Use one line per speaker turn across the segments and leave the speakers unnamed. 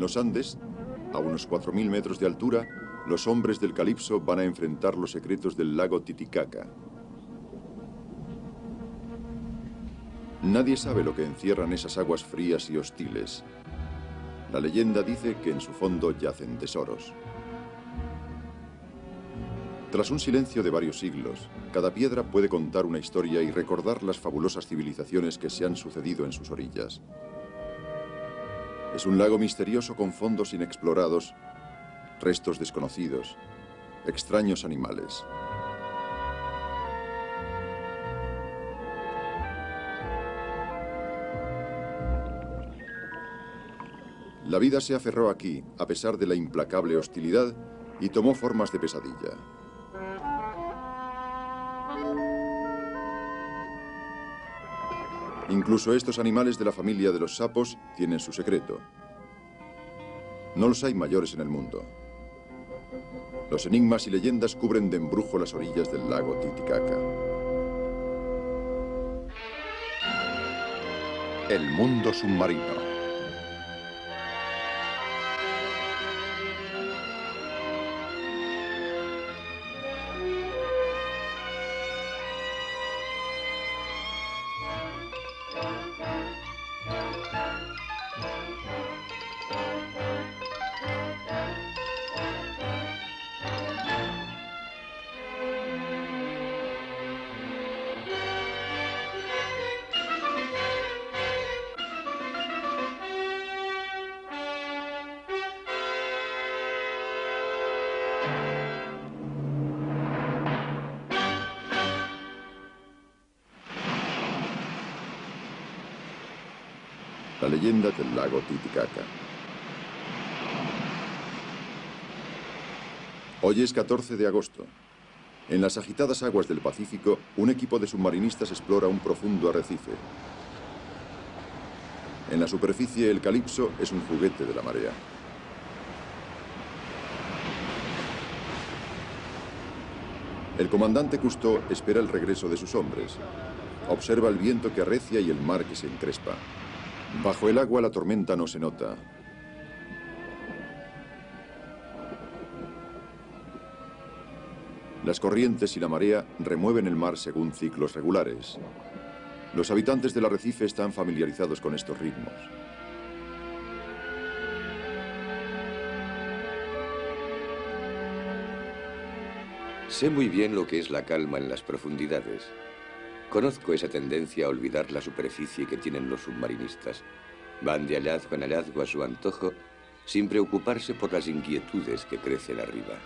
los Andes, a unos 4.000 metros de altura, los hombres del Calipso van a enfrentar los secretos del lago Titicaca. Nadie sabe lo que encierran esas aguas frías y hostiles. La leyenda dice que en su fondo yacen tesoros. Tras un silencio de varios siglos, cada piedra puede contar una historia y recordar las fabulosas civilizaciones que se han sucedido en sus orillas. Es un lago misterioso con fondos inexplorados, restos desconocidos, extraños animales. La vida se aferró aquí, a pesar de la implacable hostilidad, y tomó formas de pesadilla. Incluso estos animales de la familia de los sapos tienen su secreto. No los hay mayores en el mundo. Los enigmas y leyendas cubren de embrujo las orillas del lago Titicaca. El mundo submarino. La leyenda del lago Titicaca. Hoy es 14 de agosto. En las agitadas aguas del Pacífico, un equipo de submarinistas explora un profundo arrecife. En la superficie, el Calipso es un juguete de la marea. El comandante Cousteau espera el regreso de sus hombres. Observa el viento que arrecia y el mar que se encrespa. Bajo el agua la tormenta no se nota. Las corrientes y la marea remueven el mar según ciclos regulares. Los habitantes del arrecife están familiarizados con estos ritmos.
Sé muy bien lo que es la calma en las profundidades. Conozco esa tendencia a olvidar la superficie que tienen los submarinistas. Van de hallazgo en hallazgo a su antojo, sin preocuparse por las inquietudes que crecen arriba.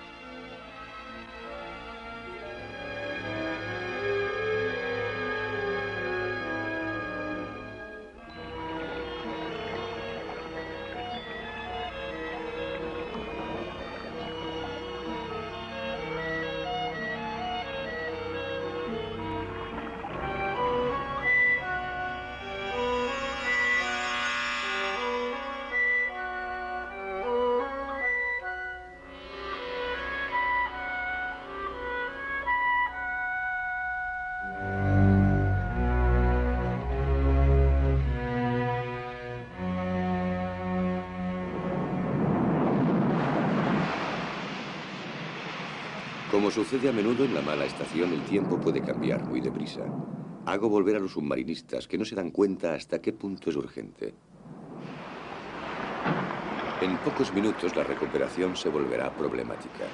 Como sucede a menudo en la mala estación, el tiempo puede cambiar muy deprisa. Hago volver a los submarinistas, que no se dan cuenta hasta qué punto es urgente. En pocos minutos la recuperación se volverá problemática.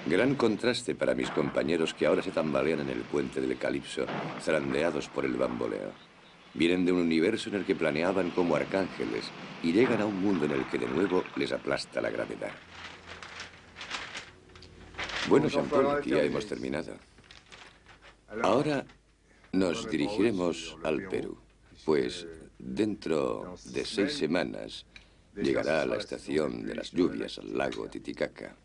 Gran contraste para mis compañeros que ahora se tambalean en el puente del Calipso, zarandeados por el bamboleo. Vienen de un universo en el que planeaban como arcángeles y llegan a un mundo en el que de nuevo les aplasta la gravedad. Bueno, Jean-Paul, aquí ya hemos terminado. Ahora nos dirigiremos al Perú, pues dentro de 6 semanas llegará a la estación de las lluvias al lago Titicaca.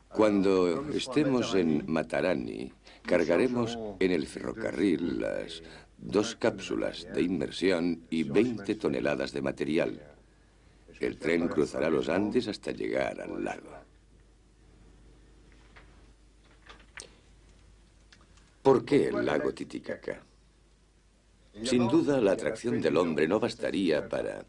Cuando estemos en Matarani, cargaremos en el ferrocarril las 2 cápsulas de inmersión y 20 toneladas de material. El tren cruzará los Andes hasta llegar al lago. ¿Por qué el lago Titicaca? Sin duda, la atracción del hombre no bastaría para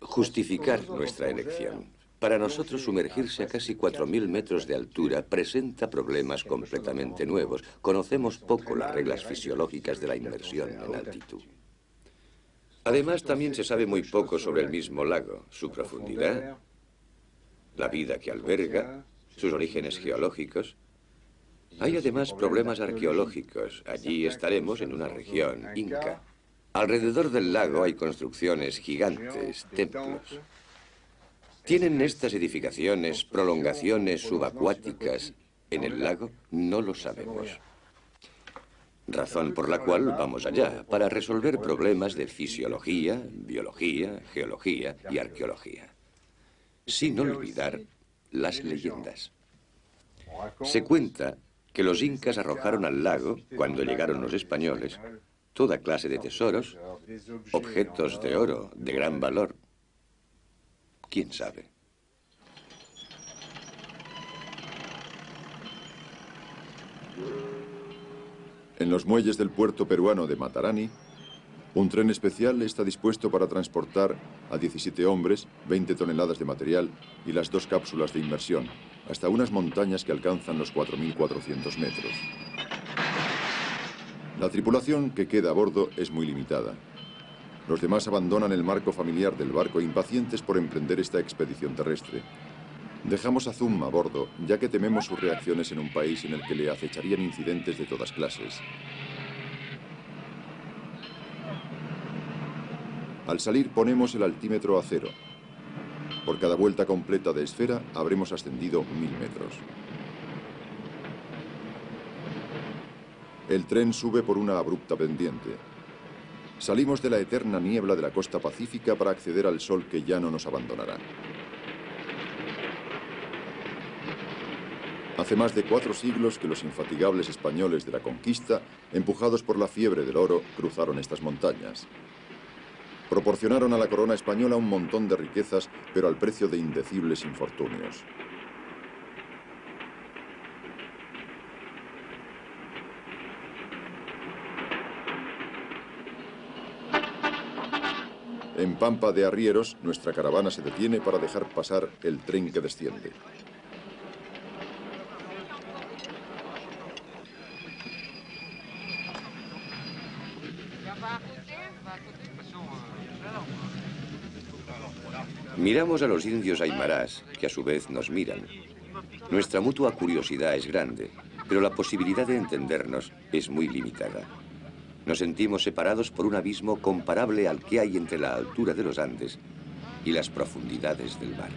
justificar nuestra elección. Para nosotros, sumergirse a casi 4.000 metros de altura presenta problemas completamente nuevos. Conocemos poco las reglas fisiológicas de la inmersión en altitud. Además, también se sabe muy poco sobre el mismo lago, su profundidad, la vida que alberga, sus orígenes geológicos. Hay además problemas arqueológicos. Allí estaremos en una región inca. Alrededor del lago hay construcciones gigantes, templos. ¿Tienen estas edificaciones prolongaciones subacuáticas en el lago? No lo sabemos. Razón por la cual vamos allá, para resolver problemas de fisiología, biología, geología y arqueología. Sin olvidar las leyendas. Se cuenta que los incas arrojaron al lago, cuando llegaron los españoles, toda clase de tesoros, objetos de oro de gran valor. ¿Quién sabe?
En los muelles del puerto peruano de Matarani, un tren especial está dispuesto para transportar a 17 hombres, 20 toneladas de material y las 2 cápsulas de inmersión, hasta unas montañas que alcanzan los 4.400 metros. La tripulación que queda a bordo es muy limitada. Los demás abandonan el marco familiar del barco impacientes por emprender esta expedición terrestre. Dejamos a Zum a bordo, ya que tememos sus reacciones en un país en el que le acecharían incidentes de todas clases. Al salir ponemos el altímetro a 0. Por cada vuelta completa de esfera habremos ascendido 1000 metros. El tren sube por una abrupta pendiente. Salimos de la eterna niebla de la costa pacífica para acceder al sol que ya no nos abandonará. Hace más de 4 siglos que los infatigables españoles de la conquista, empujados por la fiebre del oro, cruzaron estas montañas. Proporcionaron a la corona española un montón de riquezas, pero al precio de indecibles infortunios. En Pampa de Arrieros, nuestra caravana se detiene para dejar pasar el tren que desciende.
Miramos a los indios aymarás, que a su vez nos miran. Nuestra mutua curiosidad es grande, pero la posibilidad de entendernos es muy limitada. Nos sentimos separados por un abismo comparable al que hay entre la altura de los Andes y las profundidades del mar.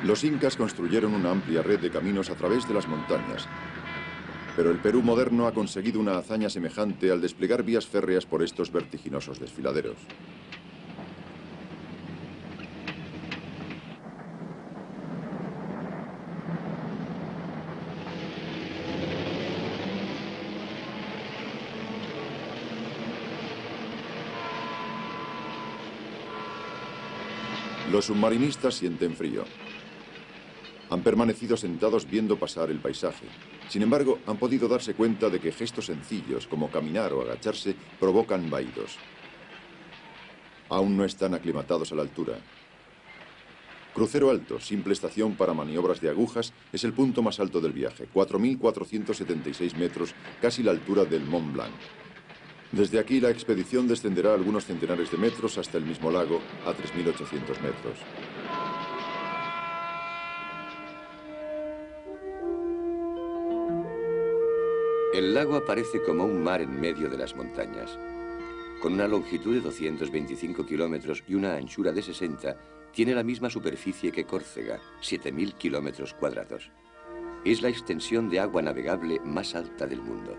Los incas construyeron una amplia red de caminos a través de las montañas, pero el Perú moderno ha conseguido una hazaña semejante al desplegar vías férreas por estos vertiginosos desfiladeros. Los submarinistas sienten frío. Han permanecido sentados viendo pasar el paisaje. Sin embargo, han podido darse cuenta de que gestos sencillos, como caminar o agacharse, provocan vaídos. Aún no están aclimatados a la altura. Crucero Alto, simple estación para maniobras de agujas, es el punto más alto del viaje, 4.476 metros, casi la altura del Mont Blanc. Desde aquí la expedición descenderá algunos centenares de metros hasta el mismo lago, a 3.800 metros.
El lago aparece como un mar en medio de las montañas. Con una longitud de 225 kilómetros y una anchura de 60, tiene la misma superficie que Córcega, 7.000 kilómetros cuadrados. Es la extensión de agua navegable más alta del mundo.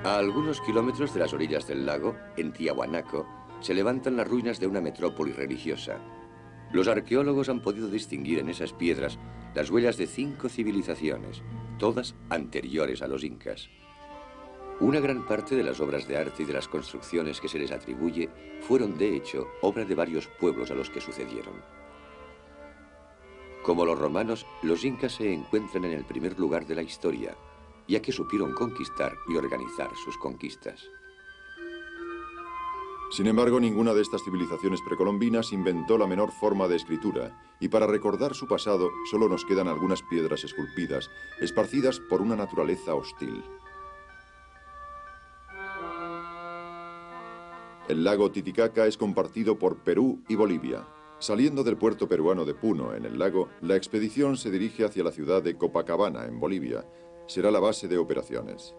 A algunos kilómetros de las orillas del lago, en Tiahuanaco, se levantan las ruinas de una metrópoli religiosa. Los arqueólogos han podido distinguir en esas piedras las huellas de 5 civilizaciones, todas anteriores a los incas. Una gran parte de las obras de arte y de las construcciones que se les atribuye fueron, de hecho, obra de varios pueblos a los que sucedieron. Como los romanos, los incas se encuentran en el primer lugar de la historia, ya que supieron conquistar y organizar sus conquistas.
Sin embargo, ninguna de estas civilizaciones precolombinas inventó la menor forma de escritura, y para recordar su pasado solo nos quedan algunas piedras esculpidas, esparcidas por una naturaleza hostil. El lago Titicaca es compartido por Perú y Bolivia. Saliendo del puerto peruano de Puno, en el lago, la expedición se dirige hacia la ciudad de Copacabana, en Bolivia. Será la base de operaciones.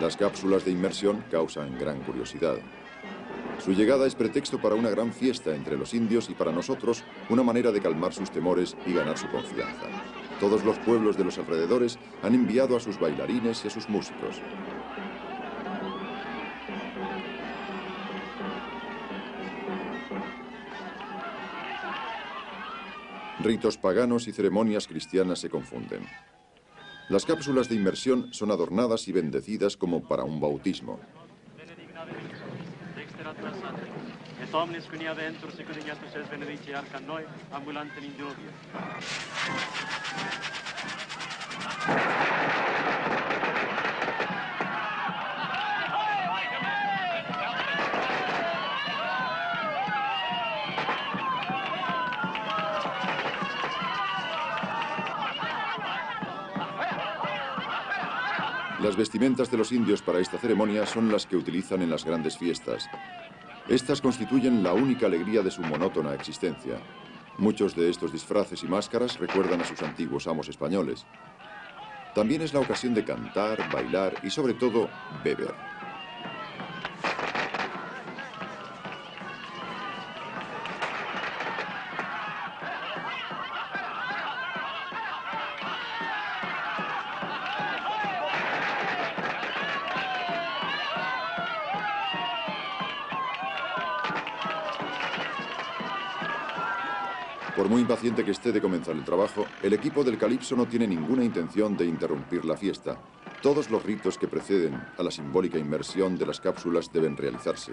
Las cápsulas de inmersión causan gran curiosidad. Su llegada es pretexto para una gran fiesta entre los indios y para nosotros una manera de calmar sus temores y ganar su confianza. Todos los pueblos de los alrededores han enviado a sus bailarines y a sus músicos. Ritos paganos y ceremonias cristianas se confunden. Las cápsulas de inmersión son adornadas y bendecidas como para un bautismo. Las vestimentas de los indios para esta ceremonia son las que utilizan en las grandes fiestas. Estas constituyen la única alegría de su monótona existencia. Muchos de estos disfraces y máscaras recuerdan a sus antiguos amos españoles. También es la ocasión de cantar, bailar y, sobre todo, beber. Por muy impaciente que esté de comenzar el trabajo, el equipo del Calipso no tiene ninguna intención de interrumpir la fiesta. Todos los ritos que preceden a la simbólica inmersión de las cápsulas deben realizarse.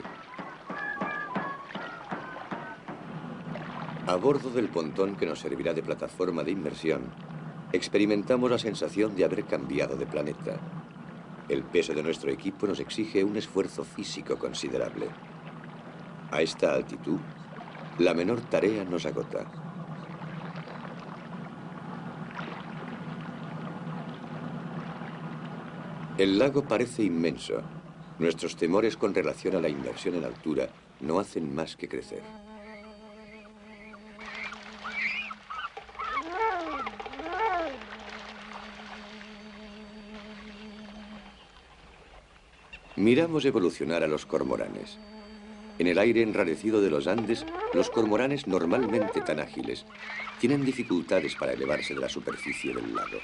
A bordo del pontón que nos servirá de plataforma de inmersión, experimentamos la sensación de haber cambiado de planeta. El peso de nuestro equipo nos exige un esfuerzo físico considerable. A esta altitud, la menor tarea nos agota. El lago parece inmenso. Nuestros temores con relación a la inmersión en altura no hacen más que crecer. Miramos evolucionar a los cormoranes. En el aire enrarecido de los Andes, los cormoranes, normalmente tan ágiles, tienen dificultades para elevarse de la superficie del lago.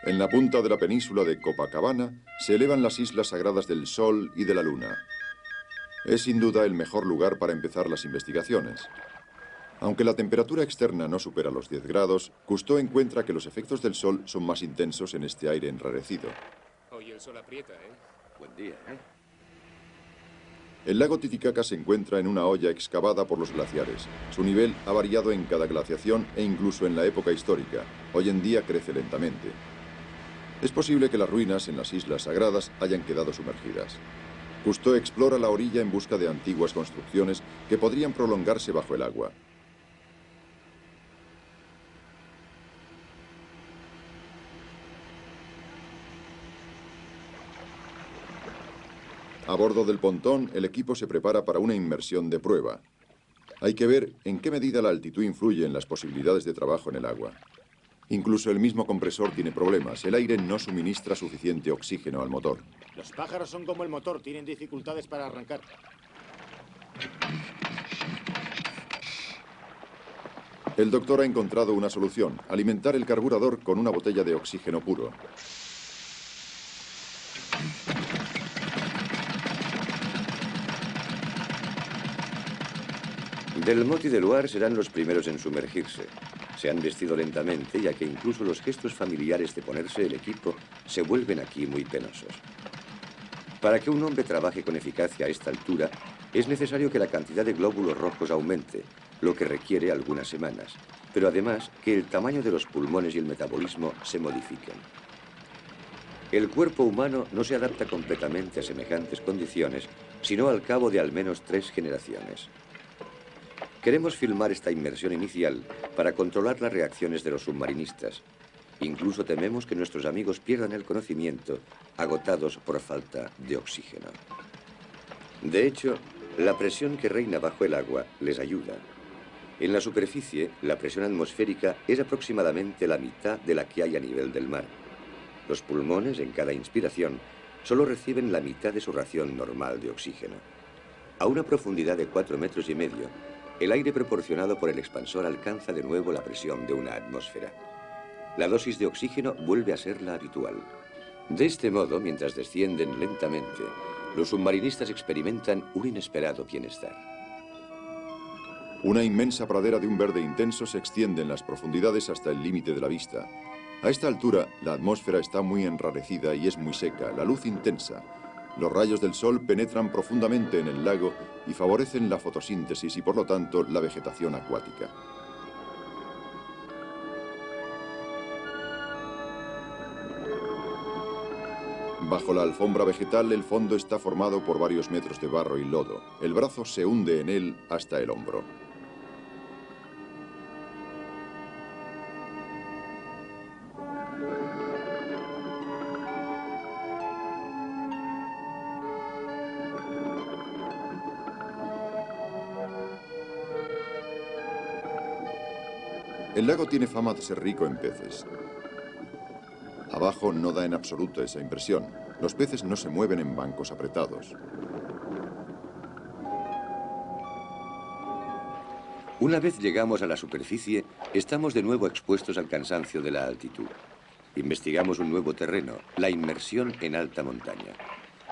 En la punta de la península de Copacabana se elevan las islas sagradas del Sol y de la Luna. Es sin duda el mejor lugar para empezar las investigaciones. Aunque la temperatura externa no supera los 10 grados, Cousteau encuentra que los efectos del sol son más intensos en este aire enrarecido.
Hoy el sol aprieta, ¿eh?
Buen día, ¿eh?
El lago Titicaca se encuentra en una hoya excavada por los glaciares. Su nivel ha variado en cada glaciación e incluso en la época histórica. Hoy en día crece lentamente. Es posible que las ruinas en las islas sagradas hayan quedado sumergidas. Cousteau explora la orilla en busca de antiguas construcciones que podrían prolongarse bajo el agua. A bordo del pontón, el equipo se prepara para una inmersión de prueba. Hay que ver en qué medida la altitud influye en las posibilidades de trabajo en el agua. Incluso el mismo compresor tiene problemas. El aire no suministra suficiente oxígeno al motor.
Los pájaros son como el motor, tienen dificultades para arrancar.
El doctor ha encontrado una solución: alimentar el carburador con una botella de oxígeno puro.
Delmotte y Deloire serán los primeros en sumergirse. Se han vestido lentamente, ya que incluso los gestos familiares de ponerse el equipo se vuelven aquí muy penosos. Para que un hombre trabaje con eficacia a esta altura, es necesario que la cantidad de glóbulos rojos aumente, lo que requiere algunas semanas, pero además que el tamaño de los pulmones y el metabolismo se modifiquen. El cuerpo humano no se adapta completamente a semejantes condiciones, sino al cabo de al menos 3 generaciones. Queremos filmar esta inmersión inicial para controlar las reacciones de los submarinistas. Incluso tememos que nuestros amigos pierdan el conocimiento, agotados por falta de oxígeno. De hecho, la presión que reina bajo el agua les ayuda. En la superficie, la presión atmosférica es aproximadamente la mitad de la que hay a nivel del mar. Los pulmones, en cada inspiración, solo reciben la mitad de su ración normal de oxígeno. A una profundidad de 4,5 metros, el aire proporcionado por el expansor alcanza de nuevo la presión de una atmósfera. La dosis de oxígeno vuelve a ser la habitual. De este modo, mientras descienden lentamente, los submarinistas experimentan un inesperado bienestar.
Una inmensa pradera de un verde intenso se extiende en las profundidades hasta el límite de la vista. A esta altura, la atmósfera está muy enrarecida y es muy seca, la luz intensa. Los rayos del sol penetran profundamente en el lago y favorecen la fotosíntesis y, por lo tanto, la vegetación acuática. Bajo la alfombra vegetal, el fondo está formado por varios metros de barro y lodo. El brazo se hunde en él hasta el hombro. El lago tiene fama de ser rico en peces. Abajo no da en absoluto esa impresión. Los peces no se mueven en bancos apretados.
Una vez llegamos a la superficie, estamos de nuevo expuestos al cansancio de la altitud. Investigamos un nuevo terreno, la inmersión en alta montaña.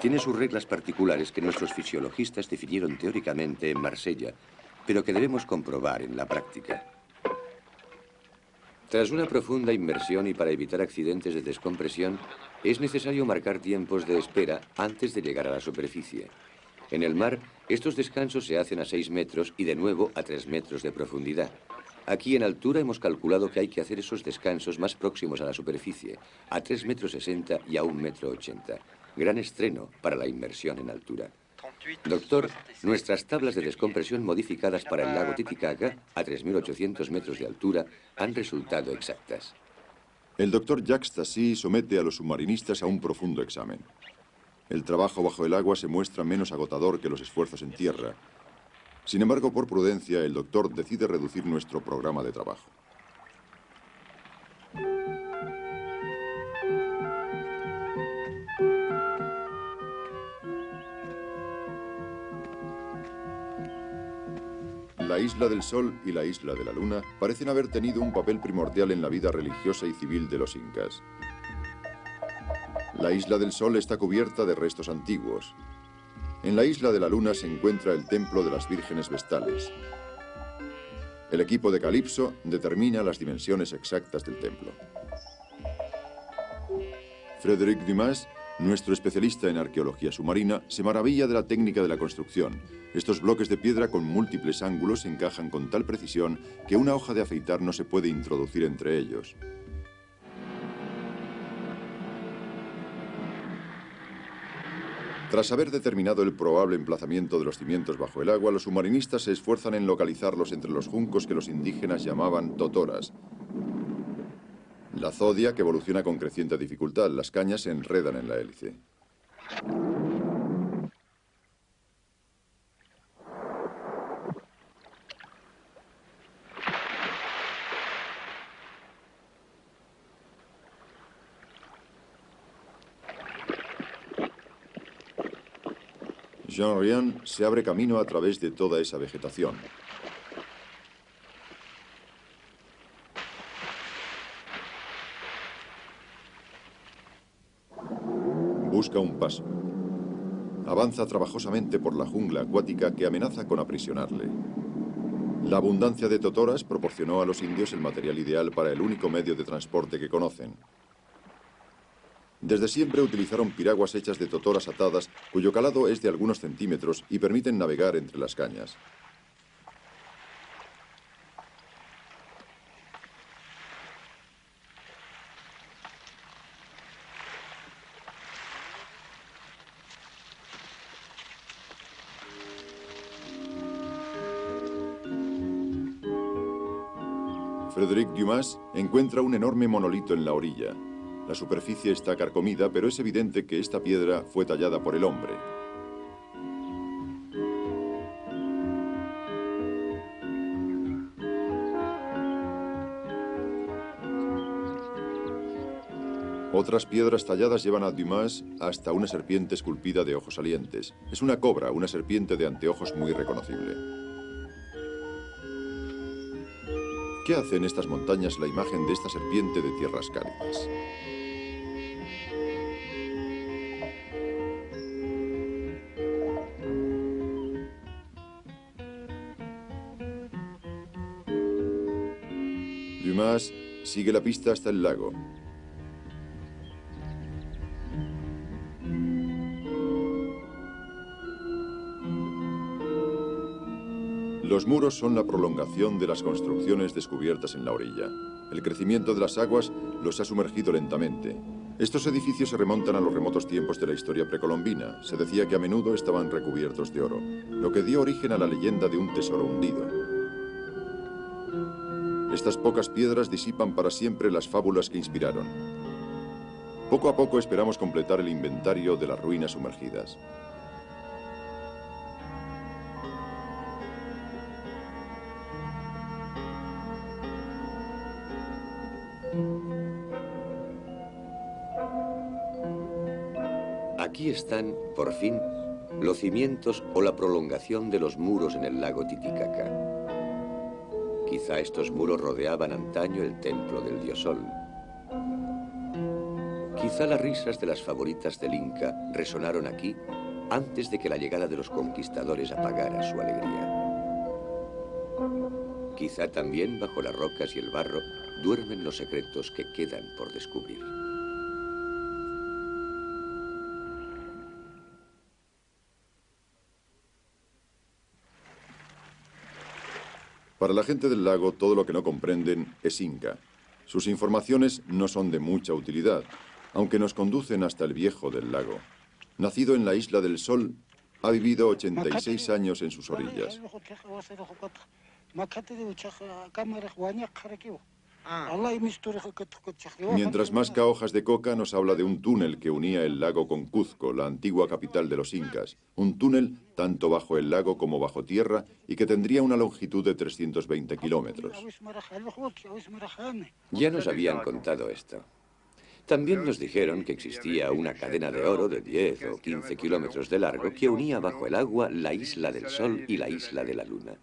Tiene sus reglas particulares que nuestros fisiologistas definieron teóricamente en Marsella, pero que debemos comprobar en la práctica. Tras una profunda inmersión y para evitar accidentes de descompresión, es necesario marcar tiempos de espera antes de llegar a la superficie. En el mar, estos descansos se hacen a 6 metros y de nuevo a 3 metros de profundidad. Aquí en altura hemos calculado que hay que hacer esos descansos más próximos a la superficie, a 3,60 metros y a 1,80 metros. Gran estreno para la inmersión en altura. Doctor, nuestras tablas de descompresión modificadas para el lago Titicaca, a 3.800 metros de altura, han resultado exactas.
El doctor Jacques Tassi somete a los submarinistas a un profundo examen. El trabajo bajo el agua se muestra menos agotador que los esfuerzos en tierra. Sin embargo, por prudencia, el doctor decide reducir nuestro programa de trabajo. La Isla del Sol y la Isla de la Luna parecen haber tenido un papel primordial en la vida religiosa y civil de los incas. La Isla del Sol está cubierta de restos antiguos. En la Isla de la Luna se encuentra el templo de las vírgenes vestales. El equipo de Calipso determina las dimensiones exactas del templo. Frédéric Dumas, nuestro especialista en arqueología submarina, se maravilla de la técnica de la construcción. Estos bloques de piedra con múltiples ángulos se encajan con tal precisión que una hoja de afeitar no se puede introducir entre ellos. Tras haber determinado el probable emplazamiento de los cimientos bajo el agua, los submarinistas se esfuerzan en localizarlos entre los juncos que los indígenas llamaban totoras. La zodia, que evoluciona con creciente dificultad, las cañas se enredan en la hélice. Jean Ryan se abre camino a través de toda esa vegetación. Busca un paso. Avanza trabajosamente por la jungla acuática que amenaza con aprisionarle. La abundancia de totoras proporcionó a los indios el material ideal para el único medio de transporte que conocen. Desde siempre utilizaron piraguas hechas de totoras atadas, cuyo calado es de algunos centímetros y permiten navegar entre las cañas. Frédéric Dumas encuentra un enorme monolito en la orilla. La superficie está carcomida, pero es evidente que esta piedra fue tallada por el hombre. Otras piedras talladas llevan a Dumas hasta una serpiente esculpida de ojos salientes. Es una cobra, una serpiente de anteojos muy reconocible. ¿Qué hace en estas montañas la imagen de esta serpiente de tierras cálidas? Dumas sigue la pista hasta el lago. Los muros son la prolongación de las construcciones descubiertas en la orilla. El crecimiento de las aguas los ha sumergido lentamente. Estos edificios se remontan a los remotos tiempos de la historia precolombina. Se decía que a menudo estaban recubiertos de oro, lo que dio origen a la leyenda de un tesoro hundido. Estas pocas piedras disipan para siempre las fábulas que inspiraron. Poco a poco esperamos completar el inventario de las ruinas sumergidas.
Aquí están, por fin, los cimientos o la prolongación de los muros en el lago Titicaca. Quizá estos muros rodeaban antaño el templo del dios Sol. Quizá las risas de las favoritas del Inca resonaron aquí antes de que la llegada de los conquistadores apagara su alegría. Quizá también bajo las rocas y el barro duermen los secretos que quedan por descubrir.
Para la gente del lago, todo lo que no comprenden es inca. Sus informaciones no son de mucha utilidad, aunque nos conducen hasta el viejo del lago. Nacido en la Isla del Sol, ha vivido 86 años en sus orillas. Mientras masca hojas de coca, nos habla de un túnel que unía el lago con Cuzco, la antigua capital de los incas. Un túnel tanto bajo el lago como bajo tierra y que tendría una longitud de 320 kilómetros.
Ya nos habían contado esto. También nos dijeron que existía una cadena de oro de 10 o 15 kilómetros de largo que unía bajo el agua la isla del Sol y la isla de la Luna.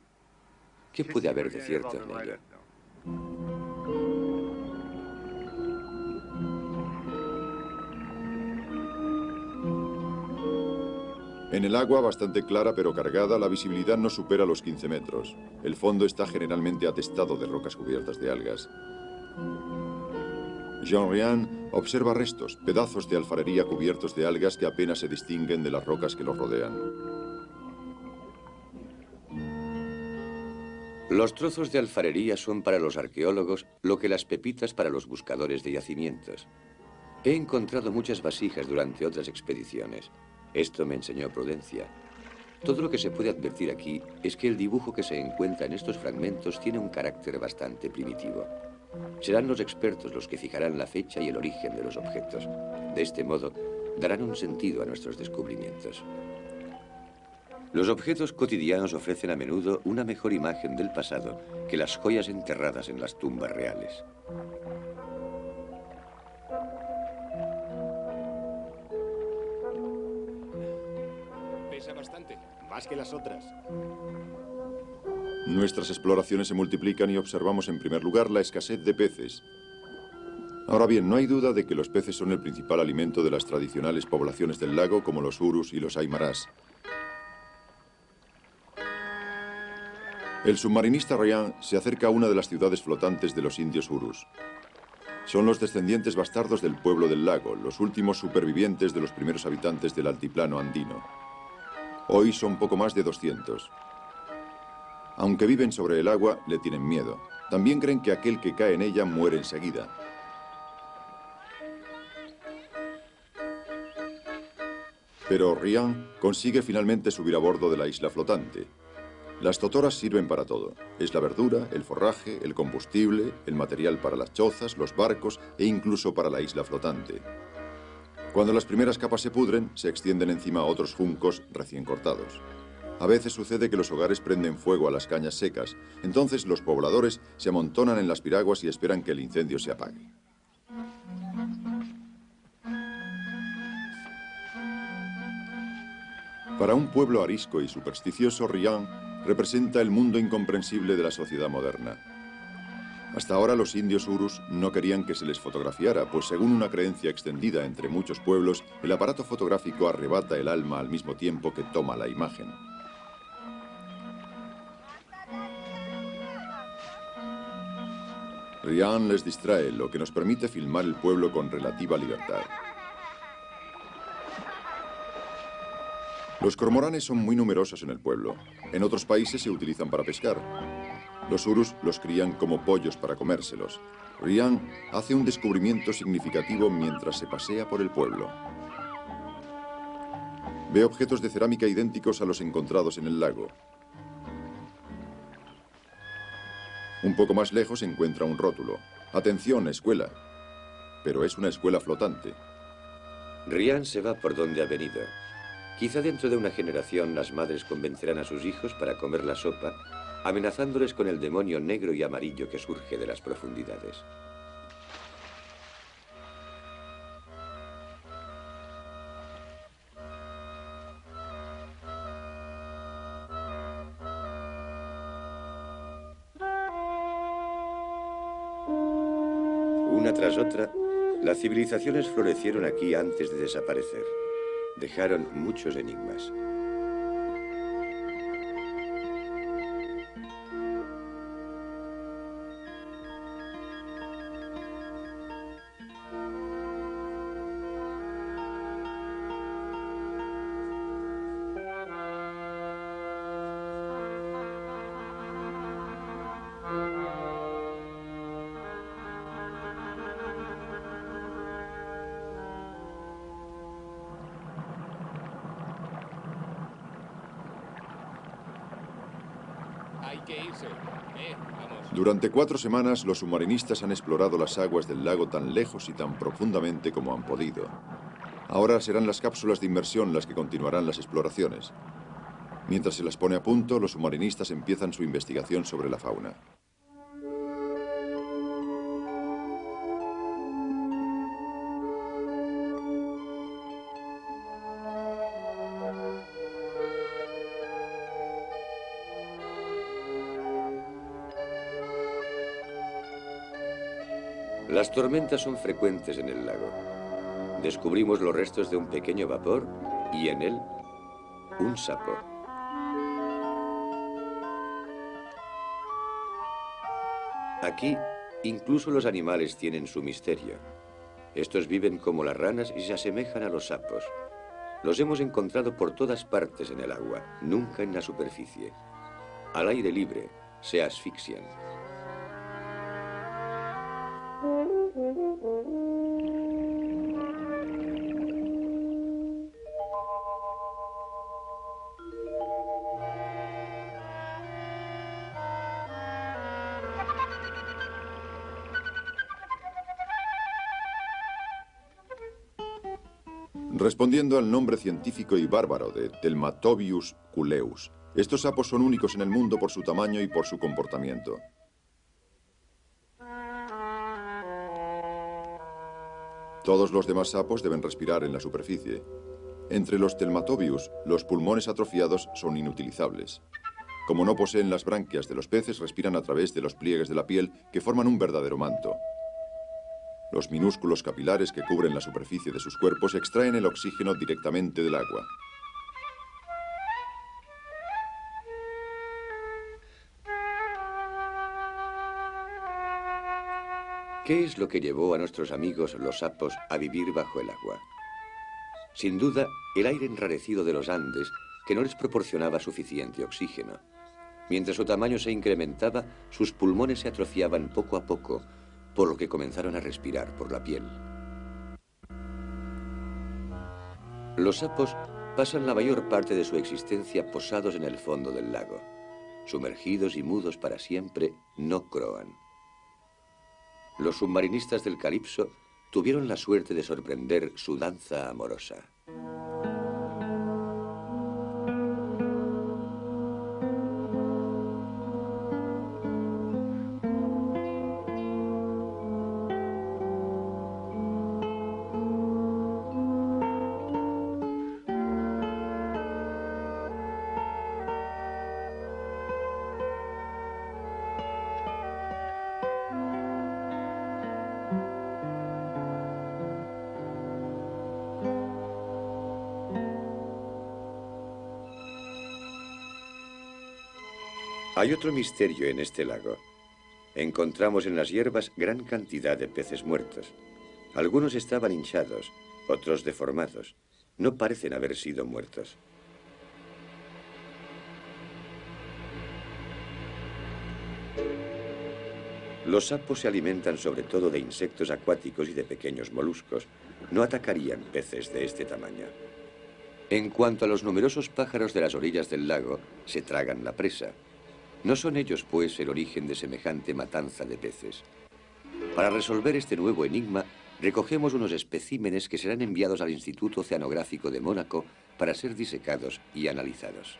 ¿Qué puede haber de cierto en ello?
En el agua, bastante clara pero cargada, la visibilidad no supera los 15 metros. El fondo está generalmente atestado de rocas cubiertas de algas. Jean Ryan observa restos, pedazos de alfarería cubiertos de algas que apenas se distinguen de las rocas que los rodean.
Los trozos de alfarería son para los arqueólogos lo que las pepitas para los buscadores de yacimientos. He encontrado muchas vasijas durante otras expediciones. Esto me enseñó prudencia. Todo lo que se puede advertir aquí es que el dibujo que se encuentra en estos fragmentos tiene un carácter bastante primitivo. Serán los expertos los que fijarán la fecha y el origen de los objetos. De este modo, darán un sentido a nuestros descubrimientos. Los objetos cotidianos ofrecen a menudo una mejor imagen del pasado que las joyas enterradas en las tumbas reales.
Pesa bastante.
Más que las otras.
Nuestras exploraciones se multiplican y observamos en primer lugar la escasez de peces. Ahora bien, no hay duda de que los peces son el principal alimento de las tradicionales poblaciones del lago como los urus y los aymarás. El submarinista Ryan se acerca a una de las ciudades flotantes de los indios urus. Son los descendientes bastardos del pueblo del lago, los últimos supervivientes de los primeros habitantes del altiplano andino. Hoy son poco más de 200. Aunque viven sobre el agua, le tienen miedo. También creen que aquel que cae en ella muere enseguida. Pero Ryan consigue finalmente subir a bordo de la isla flotante. Las totoras sirven para todo. Es la verdura, el forraje, el combustible, el material para las chozas, los barcos e incluso para la isla flotante. Cuando las primeras capas se pudren, se extienden encima otros juncos recién cortados. A veces sucede que los hogares prenden fuego a las cañas secas. Entonces los pobladores se amontonan en las piraguas y esperan que el incendio se apague. Para un pueblo arisco y supersticioso, Ryan representa el mundo incomprensible de la sociedad moderna. Hasta ahora los indios urus no querían que se les fotografiara, pues según una creencia extendida entre muchos pueblos, el aparato fotográfico arrebata el alma al mismo tiempo que toma la imagen. Ryan les distrae, lo que nos permite filmar el pueblo con relativa libertad. Los cormoranes son muy numerosos en el pueblo. En otros países se utilizan para pescar. Los urus los crían como pollos para comérselos. Ryan hace un descubrimiento significativo mientras se pasea por el pueblo. Ve objetos de cerámica idénticos a los encontrados en el lago. Un poco más lejos se encuentra un rótulo. Atención, escuela. Pero es una escuela flotante.
Ryan se va por donde ha venido. Quizá dentro de una generación las madres convencerán a sus hijos para comer la sopa, amenazándoles con el demonio negro y amarillo que surge de las profundidades. Una tras otra, las civilizaciones florecieron aquí antes de desaparecer. Dejaron muchos enigmas.
Hay que irse. Vamos.
Durante 4 semanas, los submarinistas han explorado las aguas del lago tan lejos y tan profundamente como han podido. Ahora serán las cápsulas de inmersión las que continuarán las exploraciones. Mientras se las pone a punto, los submarinistas empiezan su investigación sobre la fauna.
Las tormentas son frecuentes en el lago. Descubrimos los restos de un pequeño vapor y en él Un sapo. Aquí, incluso los animales tienen su misterio. Estos viven como las ranas y se asemejan a los sapos. Los hemos encontrado por todas partes en el agua, nunca en la superficie. Al aire libre, se asfixian.
Respondiendo al nombre científico y bárbaro de Telmatobius culeus, estos sapos son únicos en el mundo por su tamaño y por su comportamiento. Todos los demás sapos deben respirar en la superficie. Entre los Telmatobius, los pulmones atrofiados son inutilizables. Como no poseen las branquias de los peces, respiran a través de los pliegues de la piel que forman un verdadero manto. Los minúsculos capilares que cubren la superficie de sus cuerpos extraen el oxígeno directamente del agua.
¿Qué es lo que llevó a nuestros amigos los sapos a vivir bajo el agua? Sin duda, el aire enrarecido de los Andes, que no les proporcionaba suficiente oxígeno. Mientras su tamaño se incrementaba, sus pulmones se atrofiaban poco a poco, por lo que comenzaron a respirar por la piel. Los sapos pasan la mayor parte de su existencia posados en el fondo del lago. Sumergidos y mudos para siempre, no croan. Los submarinistas del Calipso tuvieron la suerte de sorprender su danza amorosa. Hay otro misterio en este lago. Encontramos en las hierbas gran cantidad de peces muertos. Algunos estaban hinchados, otros deformados. No parecen haber sido muertos. Los sapos se alimentan sobre todo de insectos acuáticos y de pequeños moluscos. No atacarían peces de este tamaño. En cuanto a los numerosos pájaros de las orillas del lago, se tragan la presa. No son ellos, pues, el origen de semejante matanza de peces. Para resolver este nuevo enigma, recogemos unos especímenes que serán enviados al Instituto Oceanográfico de Mónaco para ser disecados y analizados.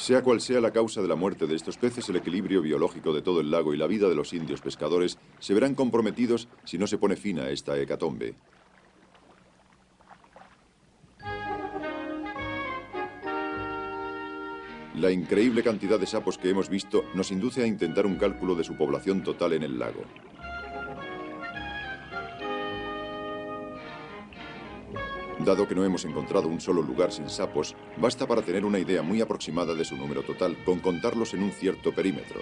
Sea cual sea la causa de la muerte de estos peces, el equilibrio biológico de todo el lago y la vida de los indios pescadores se verán comprometidos si no se pone fin a esta hecatombe. La increíble cantidad de sapos que hemos visto nos induce a intentar un cálculo de su población total en el lago. Dado que no hemos encontrado un solo lugar sin sapos, basta para tener una idea muy aproximada de su número total con contarlos en un cierto perímetro.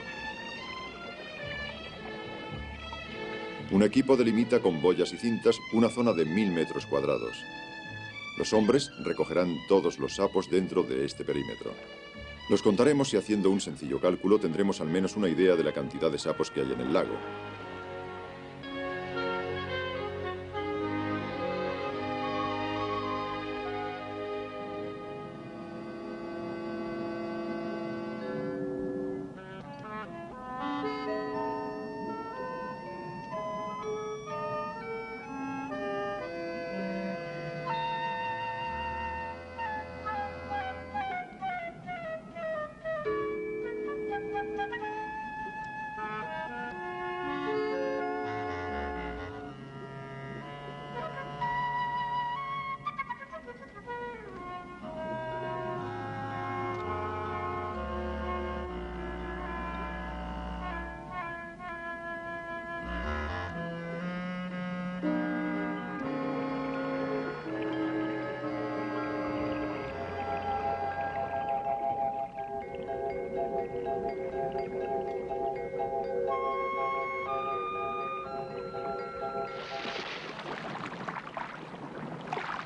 Un equipo delimita con boyas y cintas una zona de 1000 metros cuadrados. Los hombres recogerán todos los sapos dentro de este perímetro. Los contaremos y haciendo un sencillo cálculo tendremos al menos una idea de la cantidad de sapos que hay en el lago.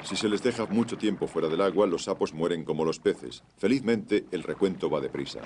Si se les deja mucho tiempo fuera del agua, los sapos mueren como los peces. Felizmente, el recuento va deprisa.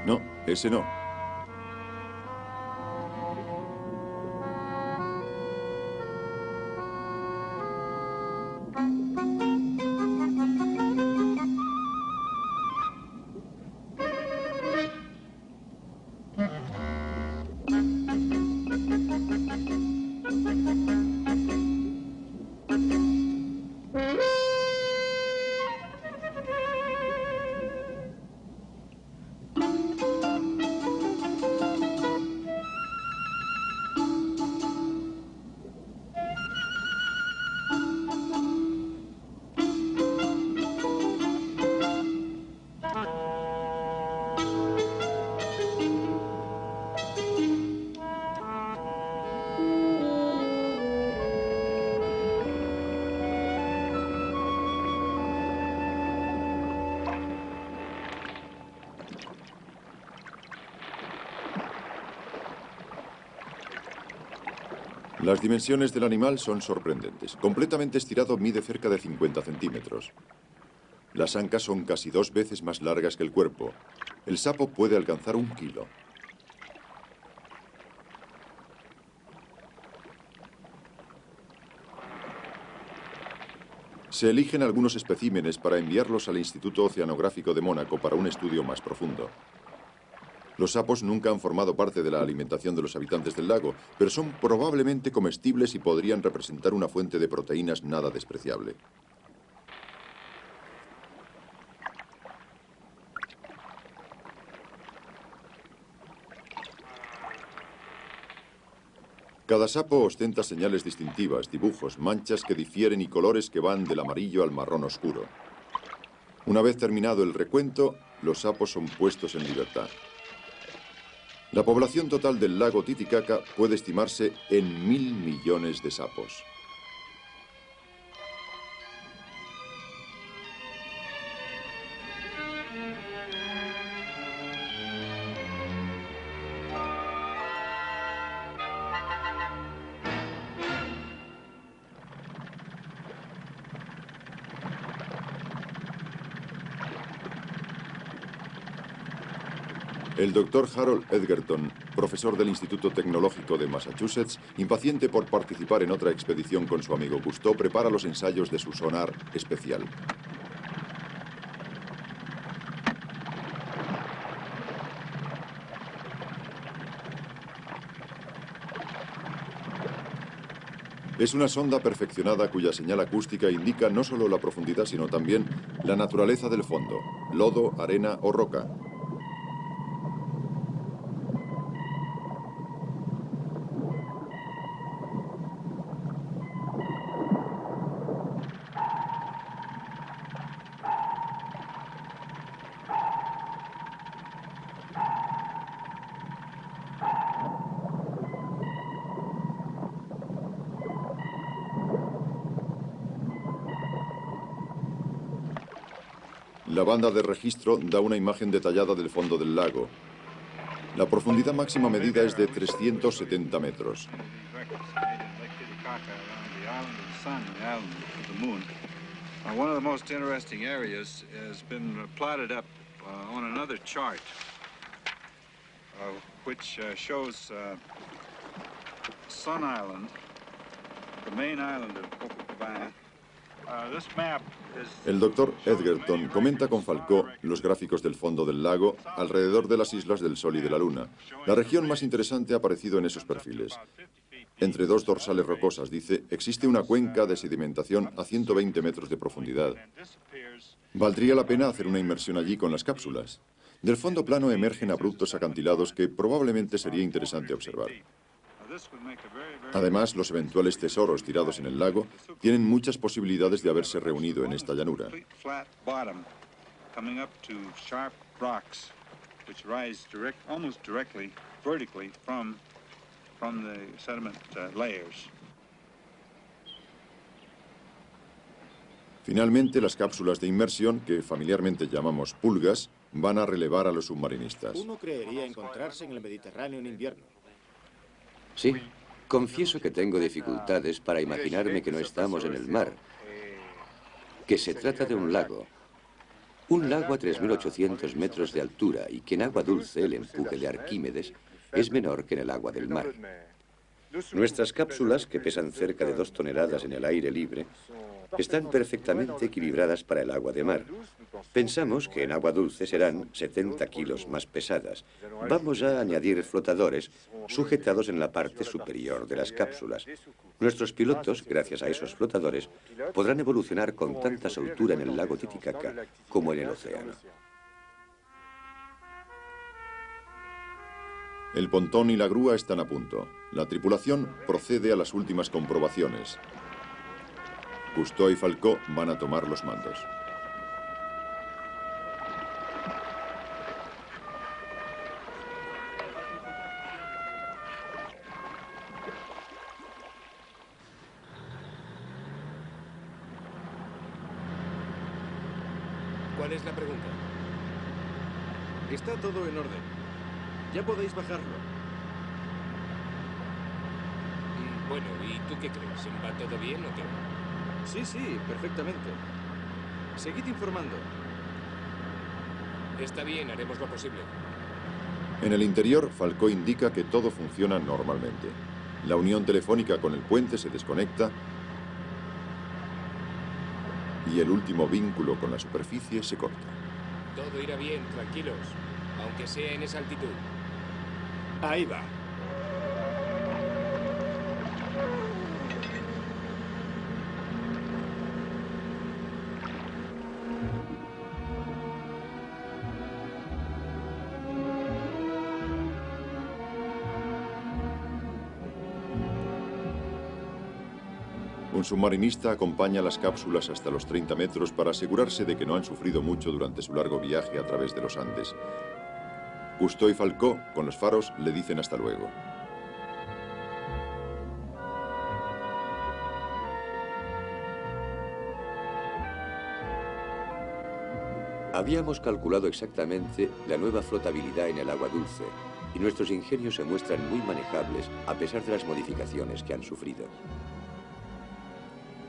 No, ese no. Las dimensiones del animal son sorprendentes. Completamente estirado mide cerca de 50 centímetros. Las ancas son casi 2 veces más largas que el cuerpo. El sapo puede alcanzar 1 kilo. Se eligen algunos especímenes para enviarlos al Instituto Oceanográfico de Mónaco para un estudio más profundo. Los sapos nunca han formado parte de la alimentación de los habitantes del lago, pero son probablemente comestibles y podrían representar una fuente de proteínas nada despreciable. Cada sapo ostenta señales distintivas, dibujos, manchas que difieren y colores que van del amarillo al marrón oscuro. Una vez terminado el recuento, los sapos son puestos en libertad. La población total del lago Titicaca puede estimarse en 1000 millones de sapos. El doctor Harold Edgerton, profesor del Instituto Tecnológico de Massachusetts, impaciente por participar en otra expedición con su amigo Cousteau, prepara los ensayos de su sonar especial. Es una sonda perfeccionada cuya señal acústica indica no solo la profundidad, sino también la naturaleza del fondo, lodo, arena o roca. La banda de registro da una imagen detallada del fondo del lago. La profundidad máxima medida es de 370 metros.
One of the most interesting areas has been plotted up on another chart, which shows Sun Island, the main island of Copacabana.
El doctor Edgerton comenta con Falcó los gráficos del fondo del lago alrededor de las islas del Sol y de la Luna. La región más interesante ha aparecido en esos perfiles. Entre 2 dorsales rocosas, dice, existe una cuenca de sedimentación a 120 metros de profundidad. Valdría la pena hacer una inmersión allí con las cápsulas. Del fondo plano emergen abruptos acantilados que probablemente sería interesante observar. Además, los eventuales tesoros tirados en el lago tienen muchas posibilidades de haberse reunido en esta llanura. Finalmente, las cápsulas de inmersión, que familiarmente llamamos pulgas, van a relevar a los submarinistas.
Uno creería encontrarse en el Mediterráneo en invierno.
Sí, confieso que tengo dificultades para imaginarme que no estamos en el mar, que se trata de un lago a 3.800 metros de altura y que en agua dulce el empuje de Arquímedes es menor que en el agua del mar. Nuestras cápsulas, que pesan cerca de 2 toneladas en el aire libre, están perfectamente equilibradas para el agua de mar. Pensamos que en agua dulce serán 70 kilos más pesadas. Vamos a añadir flotadores sujetados en la parte superior de las cápsulas. Nuestros pilotos, gracias a esos flotadores, podrán evolucionar con tanta soltura en el lago Titicaca como en el océano.
El pontón y la grúa están a punto. La tripulación procede a las últimas comprobaciones. Cousteau y Falcó van a tomar los mandos.
¿Cuál es la pregunta?
Está todo en orden. Ya podéis bajarlo.
Bueno, ¿y tú qué crees? ¿Va todo bien o qué?
Sí, perfectamente. Seguid informando.
Está bien, haremos lo posible.
En el interior, Falcó indica que todo funciona normalmente. La unión telefónica con el puente se desconecta y el último vínculo con la superficie se corta.
Todo irá bien, tranquilos, aunque sea en esa altitud.
Ahí va.
Un submarinista acompaña las cápsulas hasta los 30 metros para asegurarse de que no han sufrido mucho durante su largo viaje a través de los Andes. Cousteau y Falcó, con los faros, le dicen hasta luego.
Habíamos calculado exactamente la nueva flotabilidad en el agua dulce y nuestros ingenios se muestran muy manejables a pesar de las modificaciones que han sufrido.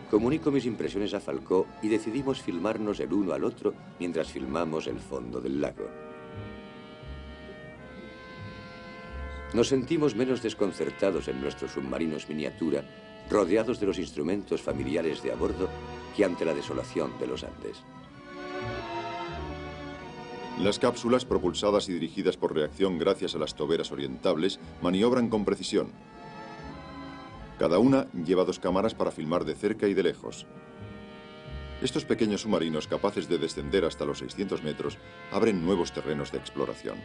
Comunico mis impresiones a Falcó y decidimos filmarnos el uno al otro mientras filmamos el fondo del lago. Nos sentimos menos desconcertados en nuestros submarinos miniatura, rodeados de los instrumentos familiares de a bordo, que ante la desolación de los Andes.
Las cápsulas, propulsadas y dirigidas por reacción gracias a las toberas orientables, maniobran con precisión. Cada una lleva 2 cámaras para filmar de cerca y de lejos. Estos pequeños submarinos, capaces de descender hasta los 600 metros, abren nuevos terrenos de exploración.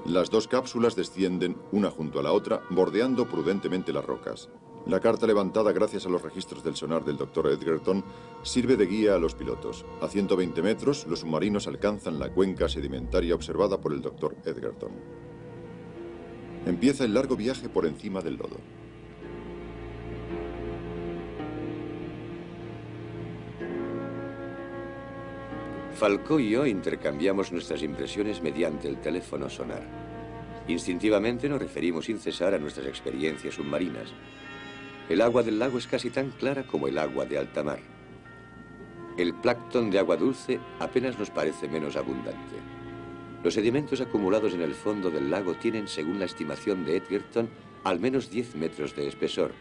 Las 2 cápsulas descienden una junto a la otra, bordeando prudentemente las rocas. La carta levantada gracias a los registros del sonar del Dr. Edgerton sirve de guía a los pilotos. A 120 metros, los submarinos alcanzan la cuenca sedimentaria observada por el Dr. Edgerton. Empieza el largo viaje por encima del lodo.
Falcó y yo intercambiamos nuestras impresiones mediante el teléfono sonar. Instintivamente nos referimos sin cesar a nuestras experiencias submarinas. El agua del lago es casi tan clara como el agua de alta mar. El plancton de agua dulce apenas nos parece menos abundante. Los sedimentos acumulados en el fondo del lago tienen, según la estimación de Edgerton, al menos 10 metros de espesor.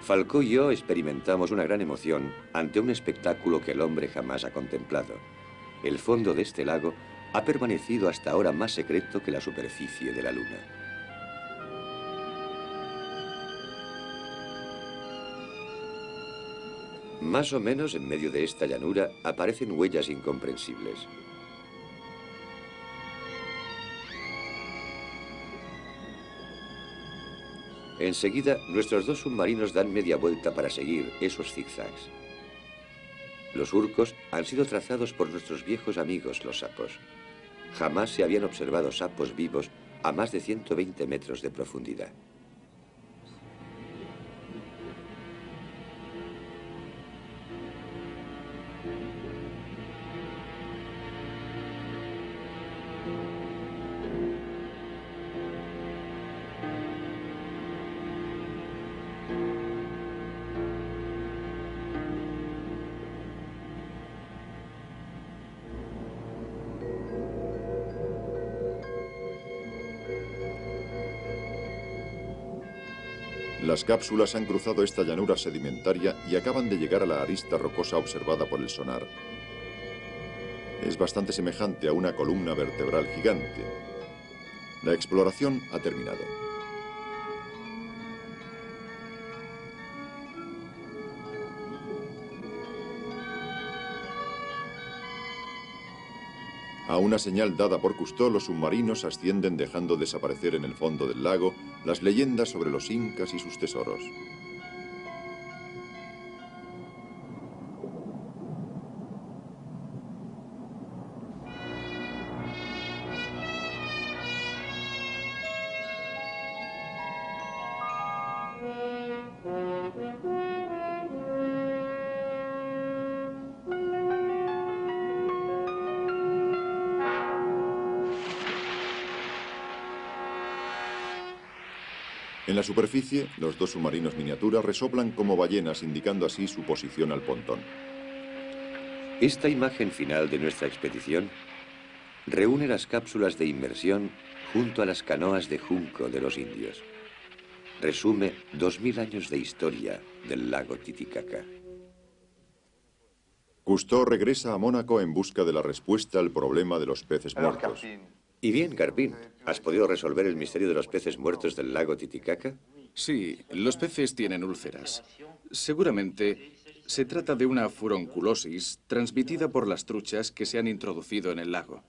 Falcó y yo experimentamos una gran emoción ante un espectáculo que el hombre jamás ha contemplado. El fondo de este lago ha permanecido hasta ahora más secreto que la superficie de la Luna. Más o menos en medio de esta llanura aparecen huellas incomprensibles. Enseguida, nuestros dos submarinos dan media vuelta para seguir esos zigzags. Los surcos han sido trazados por nuestros viejos amigos, los sapos. Jamás se habían observado sapos vivos a más de 120 metros de profundidad.
Las cápsulas han cruzado esta llanura sedimentaria y acaban de llegar a la arista rocosa observada por el sonar. Es bastante semejante a una columna vertebral gigante. La exploración ha terminado. A una señal dada por Cousteau, los submarinos ascienden dejando desaparecer en el fondo del lago las leyendas sobre los incas y sus tesoros. En la superficie, los dos submarinos miniatura resoplan como ballenas, indicando así su posición al pontón.
Esta imagen final de nuestra expedición reúne las cápsulas de inmersión junto a las canoas de junco de los indios. Resume 2000 años de historia del lago Titicaca.
Cousteau regresa a Mónaco en busca de la respuesta al problema de los peces muertos.
Y bien, Carpín, ¿has podido resolver el misterio de los peces muertos del lago Titicaca?
Sí, los peces tienen úlceras. Seguramente se trata de una furonculosis transmitida por las truchas que se han introducido en el lago.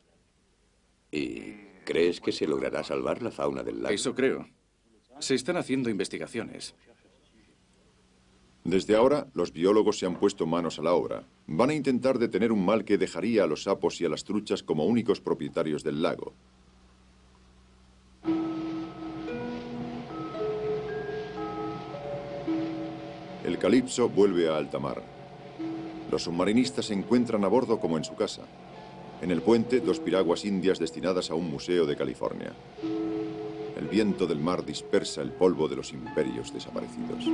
¿Y crees que se logrará salvar la fauna del lago?
Eso creo. Se están haciendo investigaciones.
Desde ahora, los biólogos se han puesto manos a la obra. Van a intentar detener un mal que dejaría a los sapos y a las truchas como únicos propietarios del lago. El Calypso vuelve a alta mar. Los submarinistas se encuentran a bordo como en su casa. En el puente, dos piraguas indias destinadas a un museo de California. El viento del mar dispersa el polvo de los imperios desaparecidos.